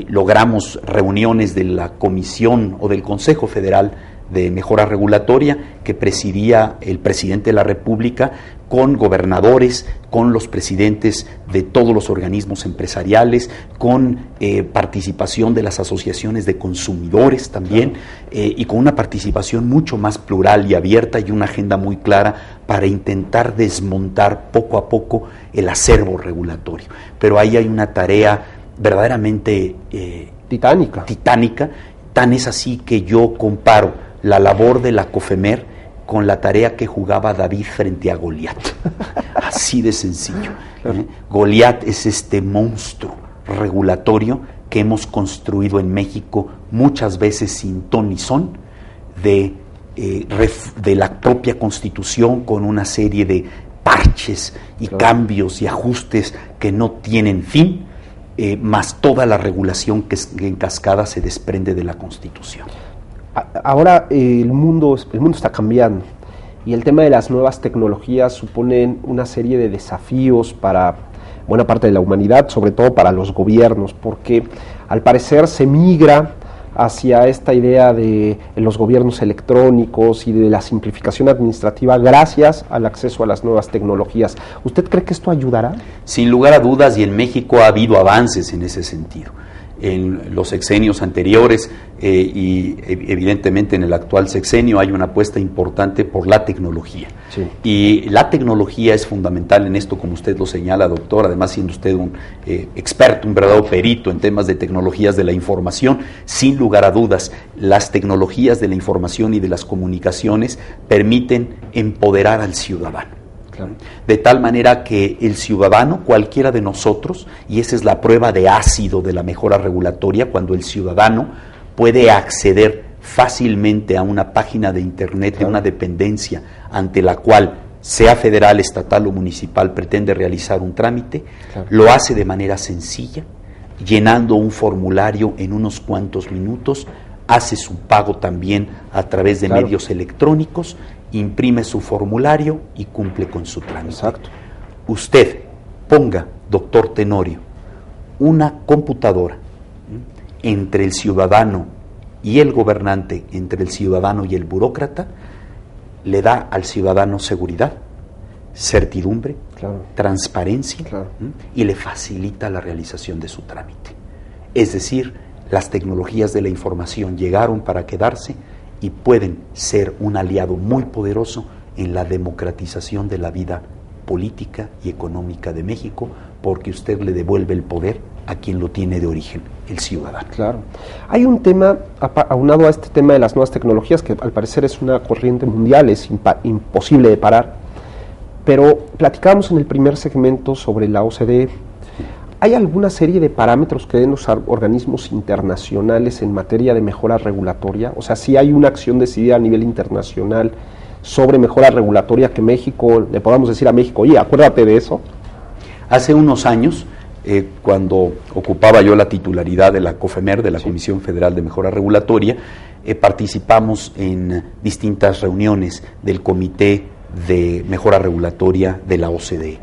logramos reuniones de la Comisión o del Consejo Federal de Mejora Regulatoria que presidía el presidente de la República, con gobernadores, con los presidentes de todos los organismos empresariales, con participación de las asociaciones de consumidores también, y con una participación mucho más plural y abierta y una agenda muy clara para intentar desmontar poco a poco el acervo regulatorio. Pero ahí hay una tarea verdaderamente titánica. Tan es así que yo comparo la labor de la COFEMER con la tarea que jugaba David frente a Goliat. Así de sencillo. Goliat es este monstruo regulatorio que hemos construido en México muchas veces sin ton ni son, de la propia Constitución, con una serie de parches y cambios y ajustes que no tienen fin, más toda la regulación que en cascada se desprende de la Constitución. Ahora el mundo está cambiando y el tema de las nuevas tecnologías suponen una serie de desafíos para buena parte de la humanidad, sobre todo para los gobiernos, porque al parecer se migra hacia esta idea de los gobiernos electrónicos y de la simplificación administrativa gracias al acceso a las nuevas tecnologías. ¿Usted cree que esto ayudará? Sin lugar a dudas, y en México ha habido avances en ese sentido. En los sexenios anteriores y evidentemente en el actual sexenio hay una apuesta importante por la tecnología. Sí. Y la tecnología es fundamental en esto, como usted lo señala, doctor, además siendo usted un experto, un verdadero perito en temas de tecnologías de la información. Sin lugar a dudas, las tecnologías de la información y de las comunicaciones permiten empoderar al ciudadano. De tal manera que el ciudadano, cualquiera de nosotros, y esa es la prueba de ácido de la mejora regulatoria, cuando el ciudadano puede acceder fácilmente a una página de internet de una dependencia ante la cual, sea federal, estatal o municipal, pretende realizar un trámite, lo hace de manera sencilla, llenando un formulario en unos cuantos minutos, hace su pago también a través de medios electrónicos, imprime su formulario y cumple con su trámite. Exacto. Usted ponga, doctor Tenorio, una computadora entre el ciudadano y el gobernante, entre el ciudadano y el burócrata, le da al ciudadano seguridad, certidumbre, transparencia, y le facilita la realización de su trámite. Es decir, las tecnologías de la información llegaron para quedarse y pueden ser un aliado muy poderoso en la democratización de la vida política y económica de México, porque usted le devuelve el poder a quien lo tiene de origen, el ciudadano. Claro. Hay un tema, aunado a este tema de las nuevas tecnologías, que al parecer es una corriente mundial, es imposible de parar, pero platicábamos en el primer segmento sobre la OCDE. ¿Hay alguna serie de parámetros que den los organismos internacionales en materia de mejora regulatoria? O sea, si hay una acción decidida a nivel internacional sobre mejora regulatoria que México, le podamos decir a México, oye, acuérdate de eso. Hace unos años, cuando ocupaba yo la titularidad de la COFEMER, de la Comisión Federal de Mejora Regulatoria, participamos en distintas reuniones del Comité de Mejora Regulatoria de la OCDE,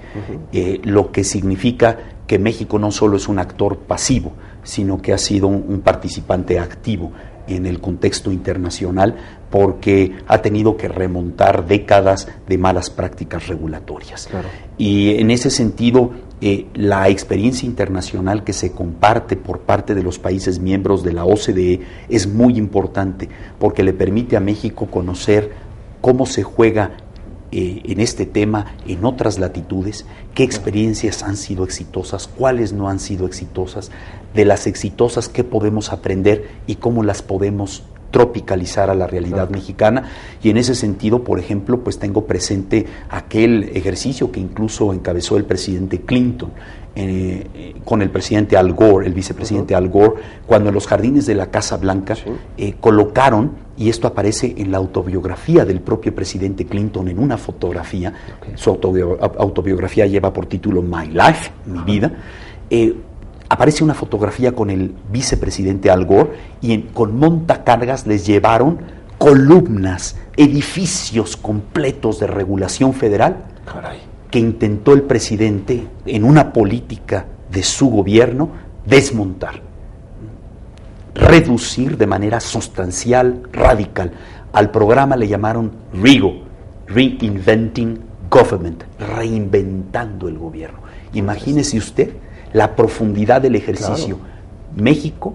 lo que significa que México no solo es un actor pasivo, sino que ha sido un participante activo en el contexto internacional, porque ha tenido que remontar décadas de malas prácticas regulatorias. Claro. Y en ese sentido, la experiencia internacional que se comparte por parte de los países miembros de la OCDE es muy importante, porque le permite a México conocer cómo se juega en este tema en otras latitudes, qué experiencias han sido exitosas, cuáles no han sido exitosas, de las exitosas qué podemos aprender y cómo las podemos tropicalizar a la realidad mexicana. Y en ese sentido, por ejemplo, pues tengo presente aquel ejercicio que incluso encabezó el presidente Clinton con el presidente Al Gore, el vicepresidente Al Gore, cuando en los jardines de la Casa Blanca colocaron, y esto aparece en la autobiografía del propio presidente Clinton en una fotografía, su autobiografía lleva por título My Life, mi vida, aparece una fotografía con el vicepresidente Al Gore y con montacargas les llevaron columnas, edificios completos de regulación federal. Caray. Que intentó el presidente en una política de su gobierno desmontar, reducir de manera sustancial, radical. Al programa le llamaron RIGO, Reinventing Government, reinventando el gobierno. Imagínese usted la profundidad del ejercicio. Claro. México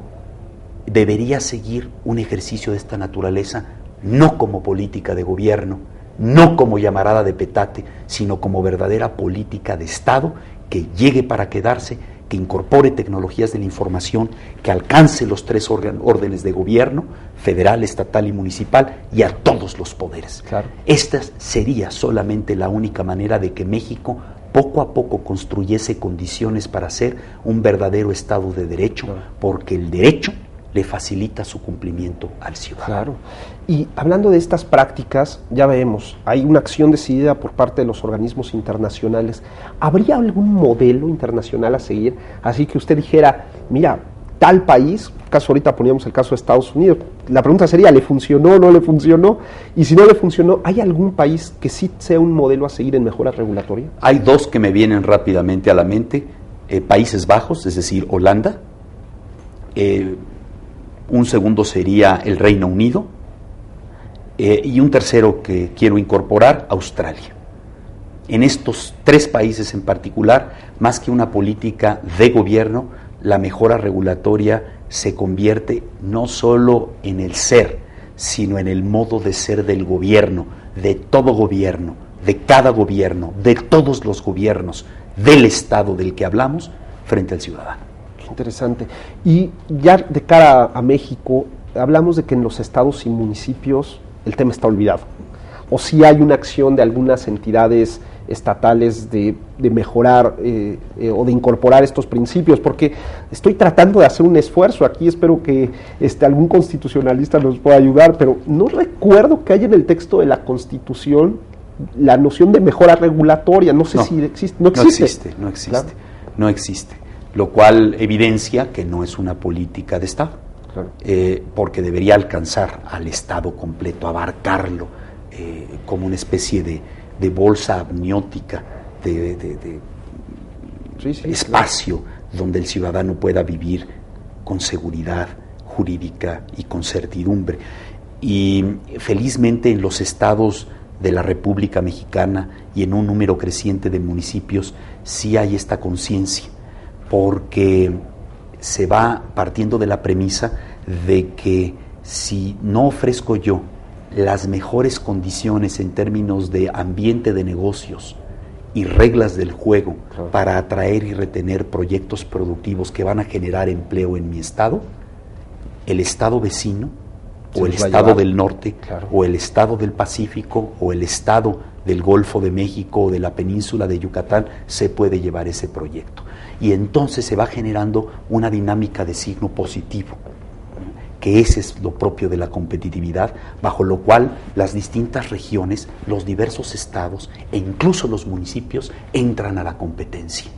debería seguir un ejercicio de esta naturaleza, no como política de gobierno, no como llamarada de petate, sino como verdadera política de Estado que llegue para quedarse, que incorpore tecnologías de la información, que alcance los 3 órdenes de gobierno, federal, estatal y municipal, y a todos los poderes. Claro. Esta sería solamente la única manera de que México poco a poco construyese condiciones para ser un verdadero Estado de Derecho, claro, porque el derecho le facilita su cumplimiento al ciudadano. Claro. Y hablando de estas prácticas, ya vemos, hay una acción decidida por parte de los organismos internacionales. ¿Habría algún modelo internacional a seguir? Así que usted dijera, mira, tal país, caso ahorita poníamos el caso de Estados Unidos, la pregunta sería, ¿le funcionó o no le funcionó? Y si no le funcionó, ¿hay algún país que sí sea un modelo a seguir en mejora regulatoria? Hay 2 que me vienen rápidamente a la mente, Países Bajos, es decir, Holanda, un segundo sería el Reino Unido, y un tercero que quiero incorporar, Australia. En estos 3 países en particular, más que una política de gobierno, la mejora regulatoria se convierte no solo en el ser, sino en el modo de ser del gobierno, de todo gobierno, de cada gobierno, de todos los gobiernos, del Estado del que hablamos, frente al ciudadano. Qué interesante. Y ya de cara a México, hablamos de que en los estados y municipios el tema está olvidado. O si hay una acción de algunas entidades estatales de mejorar o de incorporar estos principios, porque estoy tratando de hacer un esfuerzo aquí, espero que algún constitucionalista nos pueda ayudar, pero no recuerdo que haya en el texto de la Constitución la noción de mejora regulatoria, no sé si existe. No existe. Claro. No existe, lo cual evidencia que no es una política de Estado, claro, porque debería alcanzar al Estado completo, abarcarlo como una especie de bolsa amniótica, de espacio, claro, donde el ciudadano pueda vivir con seguridad jurídica y con certidumbre. Y felizmente en los estados de la República Mexicana y en un número creciente de municipios sí hay esta conciencia, porque se va partiendo de la premisa de que si no ofrezco yo las mejores condiciones en términos de ambiente de negocios y reglas del juego, claro, para atraer y retener proyectos productivos que van a generar empleo en mi estado, el estado vecino o el estado del norte, claro, o el estado del Pacífico o el estado del Golfo de México o de la península de Yucatán se puede llevar ese proyecto. Y entonces se va generando una dinámica de signo positivo, que ese es lo propio de la competitividad, bajo lo cual las distintas regiones, los diversos estados e incluso los municipios entran a la competencia.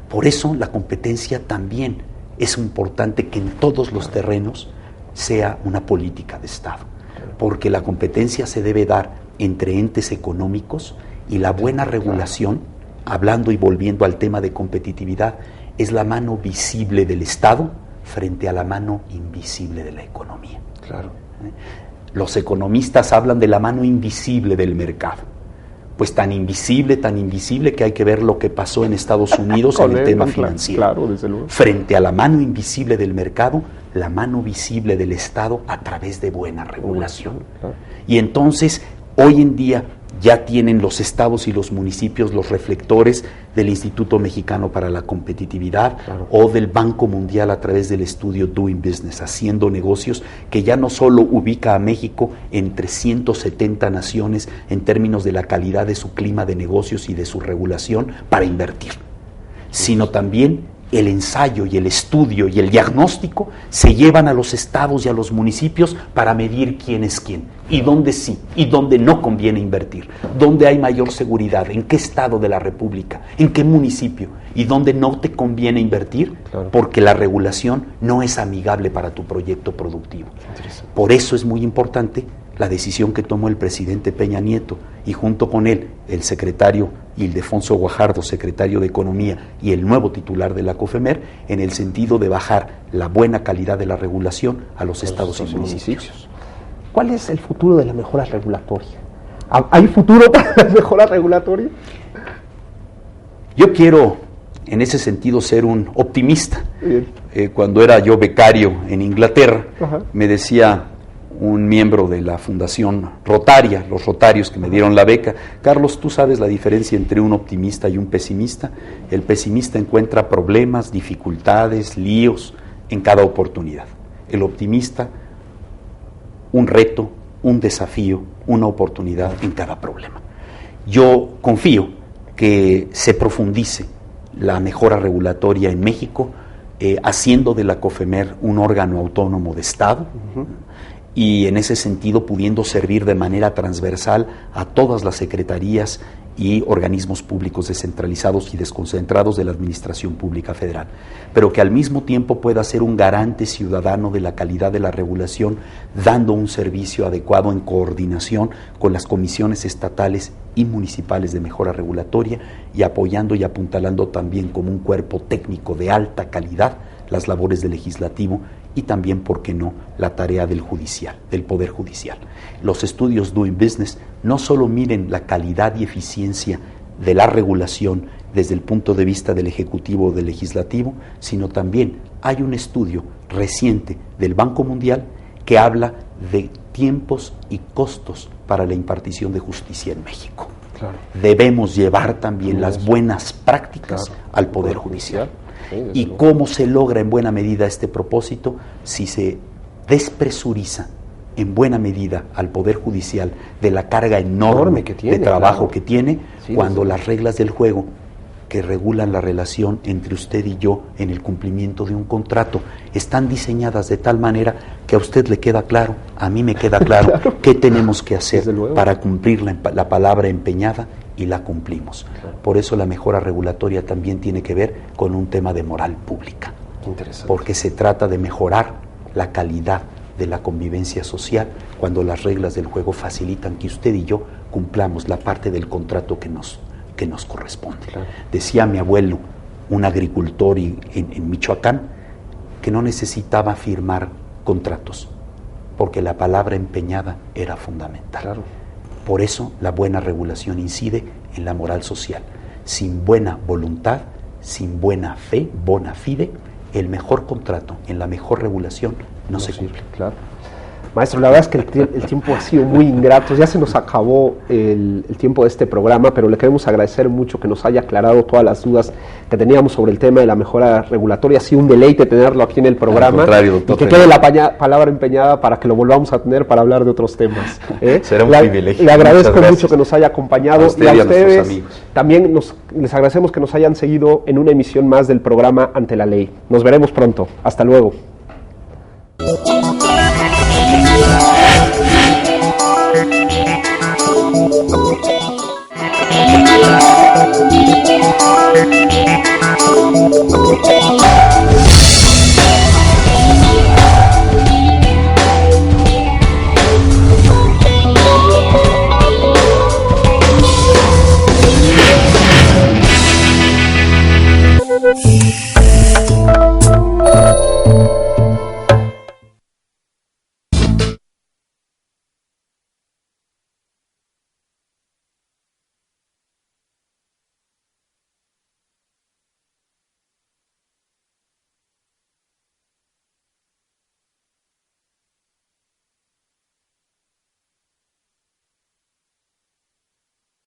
Por eso la competencia también es importante que en todos los terrenos sea una política de Estado, porque la competencia se debe dar entre entes económicos y la buena regulación, hablando y volviendo al tema de competitividad, es la mano visible del Estado frente a la mano invisible de la economía. Claro. Los economistas hablan de la mano invisible del mercado. Pues tan invisible que hay que ver lo que pasó en Estados Unidos en el tema financiero. Claro, desde luego. Frente a la mano invisible del mercado, la mano visible del Estado a través de buena regulación. Claro. Y entonces, hoy en día, ya tienen los estados y los municipios los reflectores del Instituto Mexicano para la Competitividad, claro, o del Banco Mundial a través del estudio Doing Business, haciendo negocios, que ya no solo ubica a México entre 170 naciones en términos de la calidad de su clima de negocios y de su regulación para invertir, sino también el ensayo y el estudio y el diagnóstico se llevan a los estados y a los municipios para medir quién es quién, y dónde sí, y dónde no conviene invertir, dónde hay mayor seguridad, en qué estado de la República, en qué municipio, y dónde no te conviene invertir, claro, porque la regulación no es amigable para tu proyecto productivo. Por eso es muy importante la decisión que tomó el presidente Peña Nieto, y junto con él el secretario Ildefonso Guajardo, secretario de Economía, y el nuevo titular de la COFEMER, en el sentido de bajar la buena calidad de la regulación a los estados y municipios. ¿Cuál es el futuro de la mejora regulatoria? ¿Hay futuro para la mejora regulatoria? Yo quiero, en ese sentido, ser un optimista. Cuando era yo becario en Inglaterra, me decía un miembro de la Fundación Rotaria, los Rotarios que me dieron la beca: Carlos, ¿tú sabes la diferencia entre un optimista y un pesimista? El pesimista encuentra problemas, dificultades, líos en cada oportunidad. El optimista, un reto, un desafío, una oportunidad en cada problema. Yo confío que se profundice la mejora regulatoria en México, haciendo de la COFEMER un órgano autónomo de Estado, y en ese sentido pudiendo servir de manera transversal a todas las secretarías y organismos públicos descentralizados y desconcentrados de la Administración Pública Federal, pero que al mismo tiempo pueda ser un garante ciudadano de la calidad de la regulación, dando un servicio adecuado en coordinación con las comisiones estatales y municipales de mejora regulatoria, y apoyando y apuntalando también como un cuerpo técnico de alta calidad las labores del legislativo y también, ¿por qué no?, la tarea del judicial, del Poder Judicial. Los estudios Doing Business no solo miren la calidad y eficiencia de la regulación desde el punto de vista del Ejecutivo o del Legislativo, sino también hay un estudio reciente del Banco Mundial que habla de tiempos y costos para la impartición de justicia en México. Claro. Debemos llevar también las buenas prácticas al Poder Judicial. ¿Y cómo se logra en buena medida este propósito? Si se despresuriza en buena medida al Poder Judicial de la carga enorme que tiene, de trabajo que tiene, cuando las reglas del juego que regulan la relación entre usted y yo en el cumplimiento de un contrato están diseñadas de tal manera que a usted le queda claro, a mí me queda claro, qué tenemos que hacer para cumplir la palabra empeñada, y la cumplimos. Por eso la mejora regulatoria también tiene que ver con un tema de moral pública, porque se trata de mejorar la calidad de la convivencia social cuando las reglas del juego facilitan que usted y yo cumplamos la parte del contrato que nos corresponde. Decía mi abuelo, un agricultor en Michoacán, que no necesitaba firmar contratos, porque la palabra empeñada era fundamental. Por eso la buena regulación incide en la moral social. Sin buena voluntad, sin buena fe, bona fide, el mejor contrato en la mejor regulación no se cumple. Claro. Maestro, la verdad es que el tiempo ha sido muy ingrato, ya se nos acabó el tiempo de este programa, pero le queremos agradecer mucho que nos haya aclarado todas las dudas que teníamos sobre el tema de la mejora regulatoria. Ha sido un deleite tenerlo aquí en el programa, y que quede la palabra empeñada para que lo volvamos a tener para hablar de otros temas. Será un privilegio. Le agradezco mucho que nos haya acompañado, y a ustedes también les agradecemos que nos hayan seguido en una emisión más del programa Ante la Ley. Nos veremos pronto. Hasta luego. Thank you.